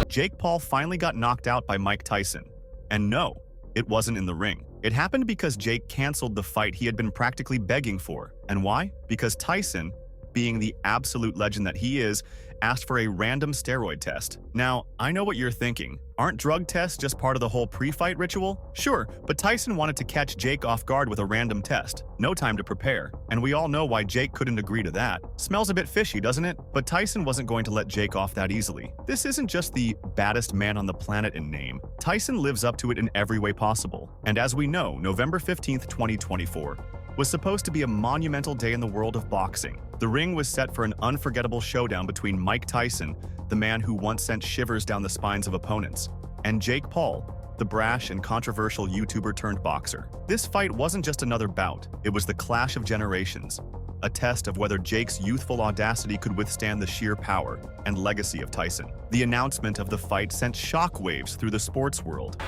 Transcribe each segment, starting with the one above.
Jake Paul finally got knocked out by Mike Tyson. And no, it wasn't in the ring. It happened because Jake canceled the fight he had been practically begging for. And why? Because Tyson, being the absolute legend that he is, asked for a random steroid test. Now, I know what you're thinking. Aren't drug tests just part of the whole pre-fight ritual? Sure, but Tyson wanted to catch Jake off guard with a random test. No time to prepare. And we all know why Jake couldn't agree to that. Smells a bit fishy, doesn't it? But Tyson wasn't going to let Jake off that easily. This isn't just the baddest man on the planet in name. Tyson lives up to it in every way possible. And as we know, November 15th, 2024, was supposed to be a monumental day in the world of boxing. The ring was set for an unforgettable showdown between Mike Tyson, the man who once sent shivers down the spines of opponents, and Jake Paul, the brash and controversial YouTuber turned boxer. This fight wasn't just another bout, it was the clash of generations, a test of whether Jake's youthful audacity could withstand the sheer power and legacy of Tyson. The announcement of the fight sent shockwaves through the sports world.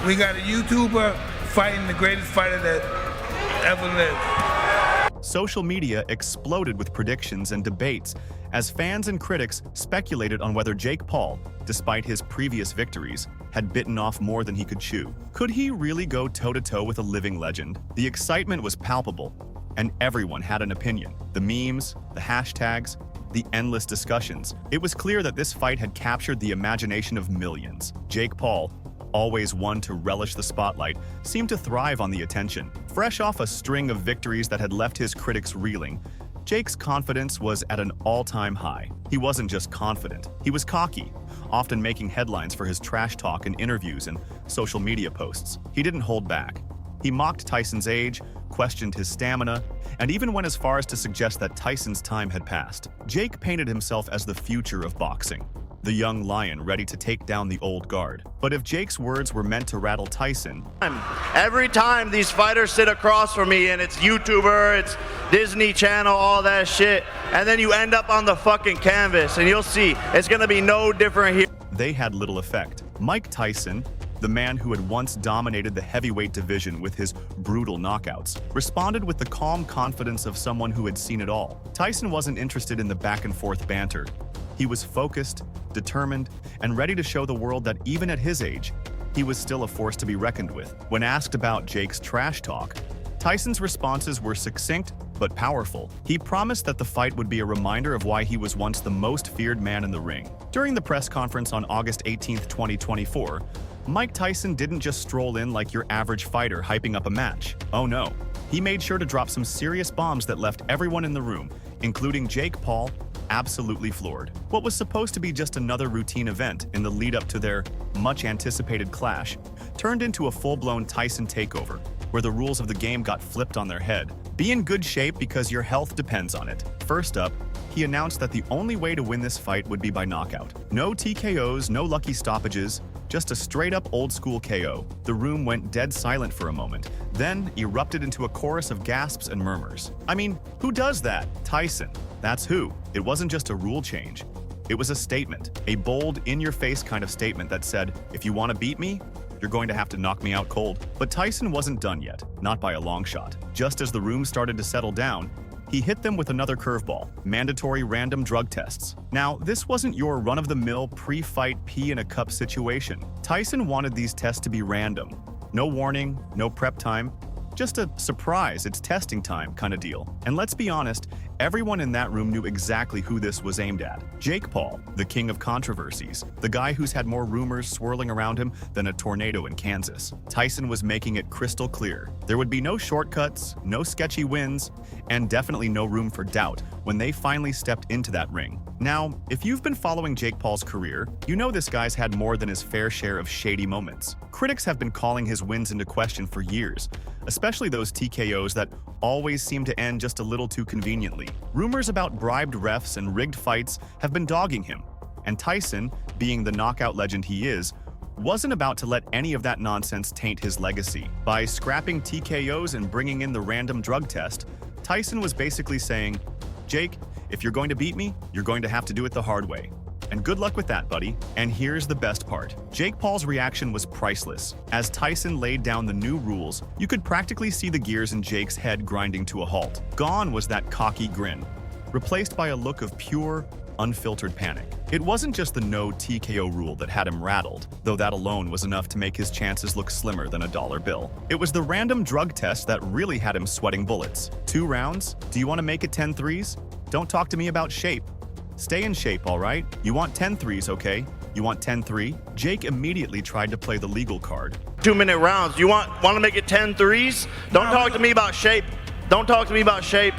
We got a YouTuber fighting the greatest fighter that ever lived. Social media exploded with predictions and debates as fans and critics speculated on whether Jake Paul, despite his previous victories, had bitten off more than he could chew. Could he really go toe-to-toe with a living legend? The excitement was palpable, and everyone had an opinion. The memes, the hashtags, the endless discussions. It was clear that this fight had captured the imagination of millions. Jake Paul, always one to relish the spotlight, seemed to thrive on the attention. Fresh off a string of victories that had left his critics reeling, Jake's confidence was at an all-time high. He wasn't just confident, he was cocky, often making headlines for his trash talk in interviews and social media posts. He didn't hold back. He mocked Tyson's age, questioned his stamina, and even went as far as to suggest that Tyson's time had passed. Jake painted himself as the future of boxing, the young lion ready to take down the old guard. But if Jake's words were meant to rattle Tyson, every time these fighters sit across from me and it's YouTuber, it's Disney Channel, all that shit, and then you end up on the fucking canvas and you'll see it's gonna be no different here. They had little effect. Mike Tyson, the man who had once dominated the heavyweight division with his brutal knockouts, responded with the calm confidence of someone who had seen it all. Tyson wasn't interested in the back-and-forth banter. He was focused, determined, and ready to show the world that even at his age, he was still a force to be reckoned with. When asked about Jake's trash talk, Tyson's responses were succinct but powerful. He promised that the fight would be a reminder of why he was once the most feared man in the ring. During the press conference on August 18, 2024, Mike Tyson didn't just stroll in like your average fighter hyping up a match. Oh no, he made sure to drop some serious bombs that left everyone in the room, including Jake Paul, absolutely floored. What was supposed to be just another routine event in the lead-up to their much-anticipated clash turned into a full-blown Tyson takeover, where the rules of the game got flipped on their head. Be in good shape because your health depends on it. First up, he announced that the only way to win this fight would be by knockout. No TKOs, no lucky stoppages, just a straight-up old-school KO. The room went dead silent for a moment, then erupted into a chorus of gasps and murmurs. I mean, who does that? Tyson. That's who. It wasn't just a rule change. It was a statement, a bold, in-your-face kind of statement that said, if you want to beat me, you're going to have to knock me out cold. But Tyson wasn't done yet, not by a long shot. Just as the room started to settle down, he hit them with another curveball, mandatory random drug tests. Now, this wasn't your run-of-the-mill pre-fight pee-in-a-cup situation. Tyson wanted these tests to be random. No warning, no prep time, just a surprise, it's testing time kind of deal. And let's be honest, everyone in that room knew exactly who this was aimed at. Jake Paul, the king of controversies, the guy who's had more rumors swirling around him than a tornado in Kansas. Tyson was making it crystal clear. There would be no shortcuts, no sketchy wins, and definitely no room for doubt when they finally stepped into that ring. Now, if you've been following Jake Paul's career, you know this guy's had more than his fair share of shady moments. Critics have been calling his wins into question for years, especially those TKOs that always seem to end just a little too conveniently. Rumors about bribed refs and rigged fights have been dogging him, and Tyson, being the knockout legend he is, wasn't about to let any of that nonsense taint his legacy. By scrapping TKOs and bringing in the random drug test, Tyson was basically saying, Jake, if you're going to beat me, you're going to have to do it the hard way. And good luck with that, buddy. And here's the best part. Jake Paul's reaction was priceless. As Tyson laid down the new rules, you could practically see the gears in Jake's head grinding to a halt. Gone was that cocky grin, replaced by a look of pure, unfiltered panic. It wasn't just the no TKO rule that had him rattled, though that alone was enough to make his chances look slimmer than a dollar bill. It was the random drug test that really had him sweating bullets. 2 rounds? Do you want to make it 10 threes? Don't talk to me about shape. Stay in shape, all right? You want 10 threes, okay? You want 10-3? Jake immediately tried to play the legal card. 2-minute rounds. You want to make it 10 threes? Don't talk to me about shape. Don't talk to me about shape.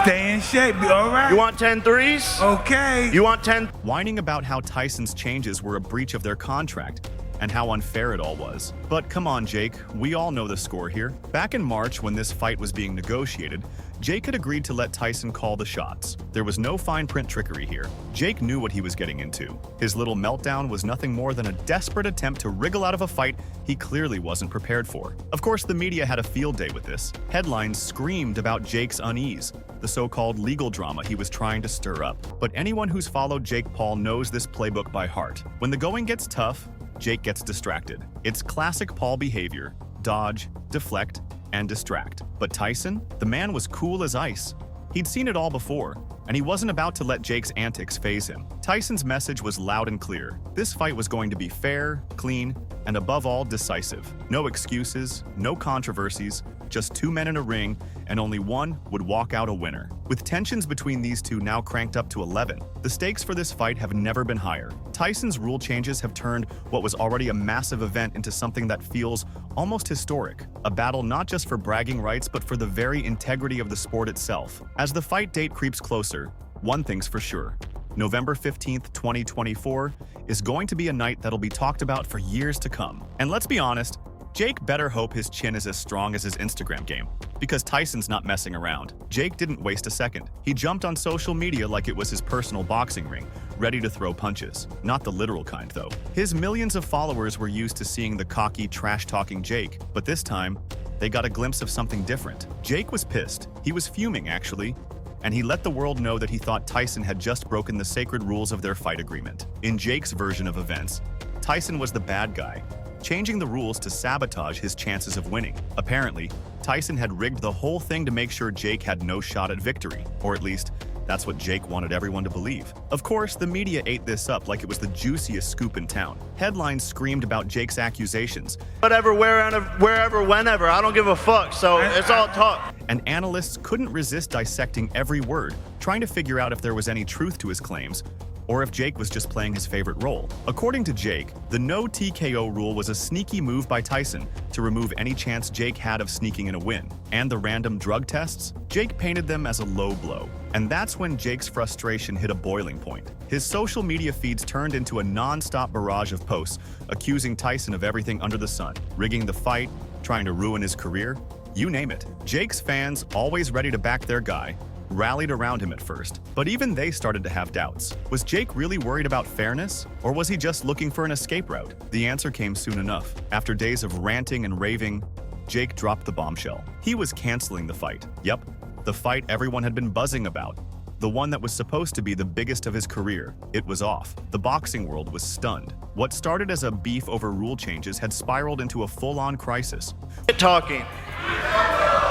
Stay in shape, all right? You want 10 threes? Okay. You want 10? Whining about how Tyson's changes were a breach of their contract and how unfair it all was. But come on, Jake, we all know the score here. Back in March, when this fight was being negotiated, Jake had agreed to let Tyson call the shots. There was no fine print trickery here. Jake knew what he was getting into. His little meltdown was nothing more than a desperate attempt to wriggle out of a fight he clearly wasn't prepared for. Of course, the media had a field day with this. Headlines screamed about Jake's unease, the so-called legal drama he was trying to stir up. But anyone who's followed Jake Paul knows this playbook by heart. When the going gets tough, Jake gets distracted. It's classic Paul behavior: dodge, deflect, and distract. But Tyson, the man was cool as ice. He'd seen it all before, and he wasn't about to let Jake's antics faze him. Tyson's message was loud and clear. This fight was going to be fair, clean, and above all, decisive. No excuses, no controversies, just 2 men in a ring, and only one would walk out a winner. With tensions between these two now cranked up to 11, the stakes for this fight have never been higher. Tyson's rule changes have turned what was already a massive event into something that feels almost historic, a battle not just for bragging rights but for the very integrity of the sport itself. As the fight date creeps closer, one thing's for sure: November 15th, 2024 is going to be a night that'll be talked about for years to come. And let's be honest, Jake better hope his chin is as strong as his Instagram game, because Tyson's not messing around. Jake didn't waste a second. He jumped on social media like it was his personal boxing ring, ready to throw punches. Not the literal kind, though. His millions of followers were used to seeing the cocky, trash-talking Jake, but this time, they got a glimpse of something different. Jake was pissed. He was fuming, actually, and he let the world know that he thought Tyson had just broken the sacred rules of their fight agreement. In Jake's version of events, Tyson was the bad guy, changing the rules to sabotage his chances of winning. Apparently, Tyson had rigged the whole thing to make sure Jake had no shot at victory, or at least, that's what Jake wanted everyone to believe. Of course, the media ate this up like it was the juiciest scoop in town. Headlines screamed about Jake's accusations. Whatever, wherever, whenever, I don't give a fuck, so it's all talk. And analysts couldn't resist dissecting every word, trying to figure out if there was any truth to his claims, or if Jake was just playing his favorite role. According to Jake, the no TKO rule was a sneaky move by Tyson to remove any chance Jake had of sneaking in a win. And the random drug tests? Jake painted them as a low blow. And that's when Jake's frustration hit a boiling point. His social media feeds turned into a non-stop barrage of posts accusing Tyson of everything under the sun, rigging the fight, trying to ruin his career, you name it. Jake's fans, always ready to back their guy, rallied around him at first, but even they started to have doubts. Was Jake really worried about fairness, or was he just looking for an escape route? The answer came soon enough. After days of ranting and raving, Jake dropped the bombshell. He was canceling the fight. Yep, the fight everyone had been buzzing about. The one that was supposed to be the biggest of his career. It was off. The boxing world was stunned. What started as a beef over rule changes had spiraled into a full-on crisis. Get talking.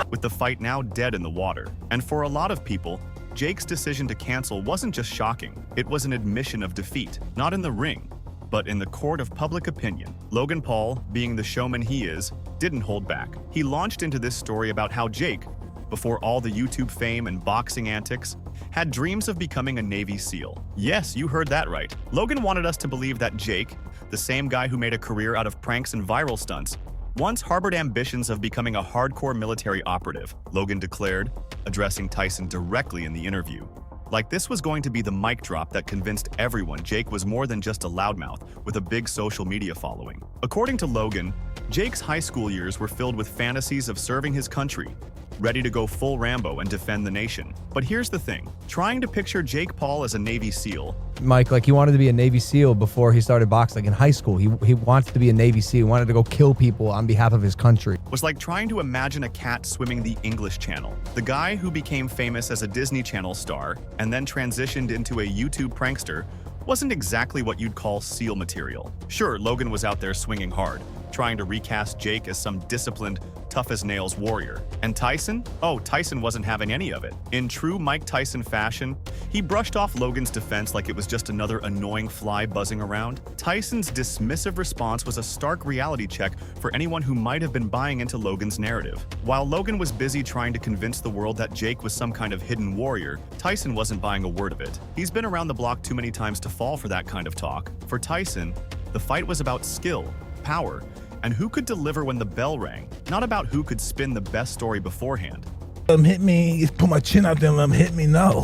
With the fight now dead in the water. And for a lot of people, Jake's decision to cancel wasn't just shocking. It was an admission of defeat, not in the ring, but in the court of public opinion. Logan Paul, being the showman he is, didn't hold back. He launched into this story about how Jake, before all the YouTube fame and boxing antics, had dreams of becoming a Navy SEAL. Yes, you heard that right. Logan wanted us to believe that Jake, the same guy who made a career out of pranks and viral stunts, once harbored ambitions of becoming a hardcore military operative, Logan declared, addressing Tyson directly in the interview. Like this was going to be the mic drop that convinced everyone Jake was more than just a loudmouth with a big social media following. According to Logan, Jake's high school years were filled with fantasies of serving his country, ready to go full Rambo and defend the nation. But here's the thing, trying to picture Jake Paul as a Navy SEAL. Mike, like he wanted to be a Navy SEAL before he started boxing. Like in high school, he wanted to be a Navy SEAL. He wanted to go kill people on behalf of his country. Was like trying to imagine a cat swimming the English Channel. The guy who became famous as a Disney Channel star and then transitioned into a YouTube prankster wasn't exactly what you'd call SEAL material. Sure, Logan was out there swinging hard, trying to recast Jake as some disciplined, tough-as-nails warrior. And Tyson? Oh, Tyson wasn't having any of it. In true Mike Tyson fashion, he brushed off Logan's defense like it was just another annoying fly buzzing around. Tyson's dismissive response was a stark reality check for anyone who might have been buying into Logan's narrative. While Logan was busy trying to convince the world that Jake was some kind of hidden warrior, Tyson wasn't buying a word of it. He's been around the block too many times to fall for that kind of talk. For Tyson, the fight was about skill, power, and who could deliver when the bell rang, not about who could spin the best story beforehand. Hit me, put my chin out there and let him hit me, no.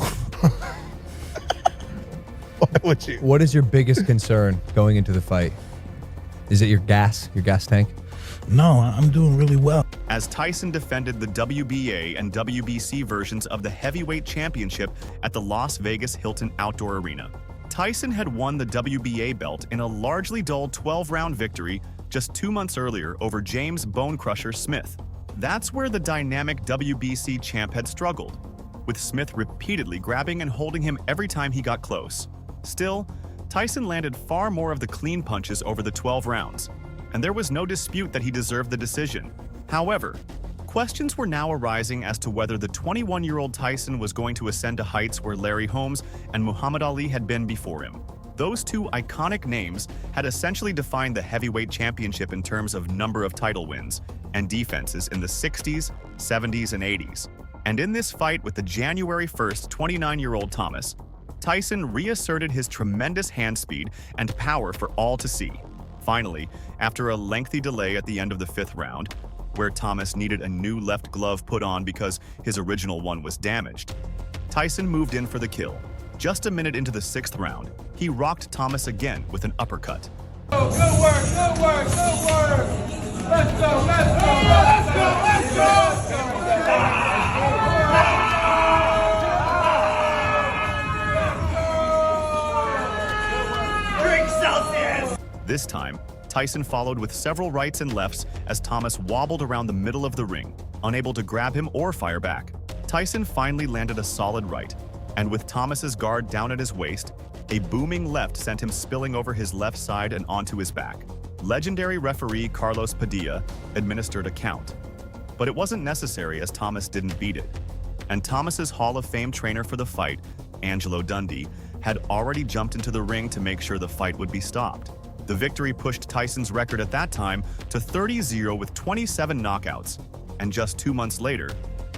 What is your biggest concern going into the fight? Is it your gas tank? No, I'm doing really well. As Tyson defended the WBA and WBC versions of the heavyweight championship at the Las Vegas Hilton Outdoor Arena. Tyson had won the WBA belt in a largely dull 12-round victory just 2 months earlier over James Bone Crusher Smith. That's where the dynamic WBC champ had struggled, with Smith repeatedly grabbing and holding him every time he got close. Still, Tyson landed far more of the clean punches over the 12 rounds, and there was no dispute that he deserved the decision. However, questions were now arising as to whether the 21-year-old Tyson was going to ascend to heights where Larry Holmes and Muhammad Ali had been before him. Those two iconic names had essentially defined the heavyweight championship in terms of number of title wins and defenses in the 60s, 70s, and 80s. And in this fight with the January 1st 29-year-old Thomas, Tyson reasserted his tremendous hand speed and power for all to see. Finally, after a lengthy delay at the end of the 5th round, where Thomas needed a new left glove put on because his original one was damaged, Tyson moved in for the kill. Just a minute into the 6th round, he rocked Thomas again with an uppercut. Oh, good work, good work, good work. Let's go, let's go, let's go, let's go. This time, Tyson followed with several rights and lefts as Thomas wobbled around the middle of the ring, unable to grab him or fire back. Tyson finally landed a solid right, and with Thomas's guard down at his waist, a booming left sent him spilling over his left side and onto his back. Legendary referee Carlos Padilla administered a count, but it wasn't necessary as Thomas didn't beat it. And Thomas's Hall of Fame trainer for the fight, Angelo Dundee, had already jumped into the ring to make sure the fight would be stopped. The victory pushed Tyson's record at that time to 30-0 with 27 knockouts. And just 2 months later,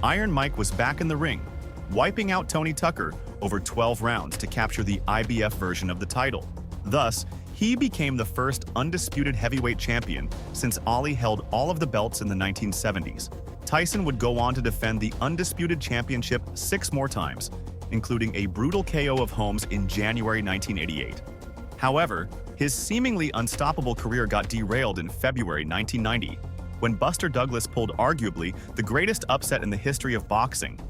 Iron Mike was back in the ring, wiping out Tony Tucker over 12 rounds to capture the IBF version of the title. Thus, he became the first undisputed heavyweight champion since Ali held all of the belts in the 1970s. Tyson would go on to defend the undisputed championship 6 more times, including a brutal KO of Holmes in January 1988. However, his seemingly unstoppable career got derailed in February 1990, when Buster Douglas pulled arguably the greatest upset in the history of boxing.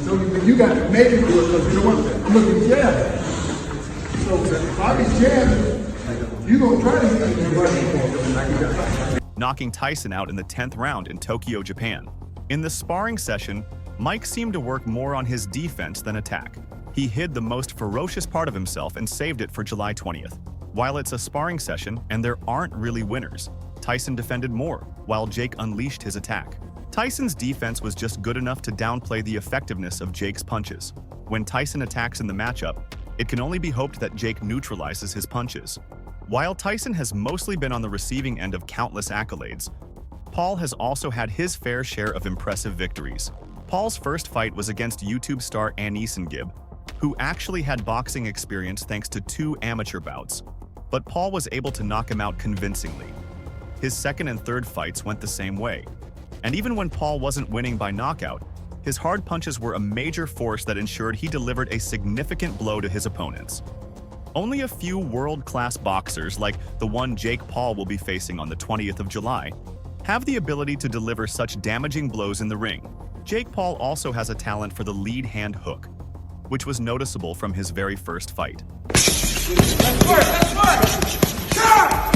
So you got to make it do it because you know what? I'm looking jab. So if I be jabbing, you gonna try to hit me right. Knocking Tyson out in the 10th round in Tokyo, Japan. In the sparring session, Mike seemed to work more on his defense than attack. He hid the most ferocious part of himself and saved it for July 20th. While it's a sparring session and there aren't really winners, Tyson defended more, while Jake unleashed his attack. Tyson's defense was just good enough to downplay the effectiveness of Jake's punches. When Tyson attacks in the matchup, it can only be hoped that Jake neutralizes his punches. While Tyson has mostly been on the receiving end of countless accolades, Paul has also had his fair share of impressive victories. Paul's first fight was against YouTube star Anis Gibb, who actually had boxing experience thanks to 2 amateur bouts, but Paul was able to knock him out convincingly. His second and third fights went the same way. And even when Paul wasn't winning by knockout, his hard punches were a major force that ensured he delivered a significant blow to his opponents. Only a few world-class boxers, like the one Jake Paul will be facing on the 20th of July, have the ability to deliver such damaging blows in the ring. Jake Paul also has a talent for the lead hand hook, which was noticeable from his very first fight. Let's work, let's work! Yeah!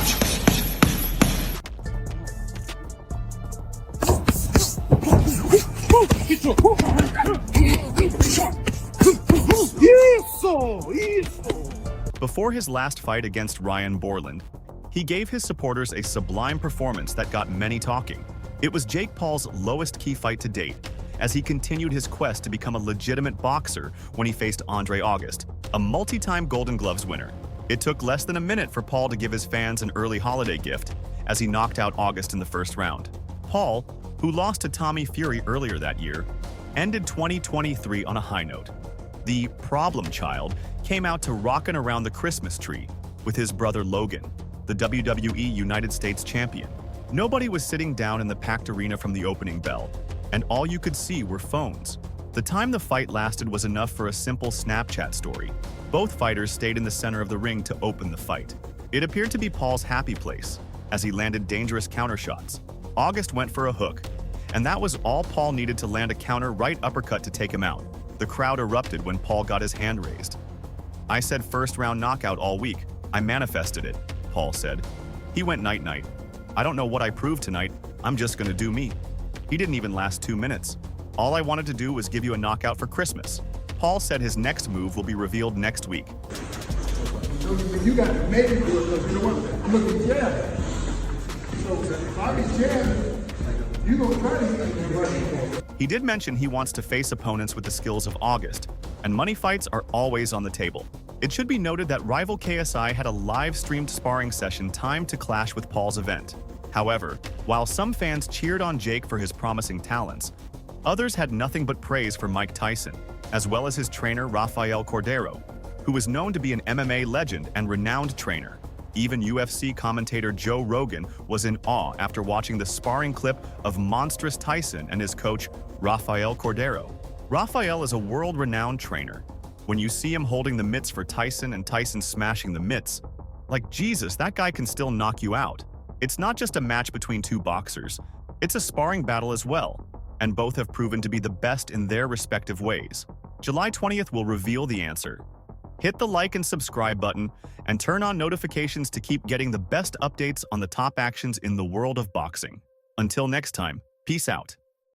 Before his last fight against Ryan Borland, he gave his supporters a sublime performance that got many talking. It was Jake Paul's lowest key fight to date, as he continued his quest to become a legitimate boxer when he faced Andre August, a multi-time Golden Gloves winner. It took less than a minute for Paul to give his fans an early holiday gift, as he knocked out August in the first round. Paul, who lost to Tommy Fury earlier that year, ended 2023 on a high note. The problem child came out to rockin' around the Christmas tree with his brother Logan, the WWE United States champion. Nobody was sitting down in the packed arena from the opening bell, and all you could see were phones. The time the fight lasted was enough for a simple Snapchat story. Both fighters stayed in the center of the ring to open the fight. It appeared to be Paul's happy place, as he landed dangerous counter shots. August went for a hook, and that was all Paul needed to land a counter right uppercut to take him out. The crowd erupted when Paul got his hand raised. "I said first round knockout all week. I manifested it," Paul said. He went night-night. "I don't know what I proved tonight. I'm just gonna do me." He didn't even last 2 minutes. "All I wanted to do was give you a knockout for Christmas." Paul said his next move will be revealed next week. So you got to make it good because you know what? I'm looking jabbing. So if I be jabbing, you gonna try to get me right. He did mention he wants to face opponents with the skills of August, and money fights are always on the table. It should be noted that rival KSI had a live-streamed sparring session timed to clash with Paul's event. However, while some fans cheered on Jake for his promising talents, others had nothing but praise for Mike Tyson, as well as his trainer Rafael Cordero, who was known to be an MMA legend and renowned trainer. Even UFC commentator Joe Rogan was in awe after watching the sparring clip of monstrous Tyson and his coach Rafael Cordero. Rafael is a world-renowned trainer. When you see him holding the mitts for Tyson and Tyson smashing the mitts, like Jesus, that guy can still knock you out. It's not just a match between two boxers, it's a sparring battle as well, and both have proven to be the best in their respective ways. July 20th will reveal the answer. Hit the like and subscribe button, and turn on notifications to keep getting the best updates on the top actions in the world of boxing. Until next time, peace out.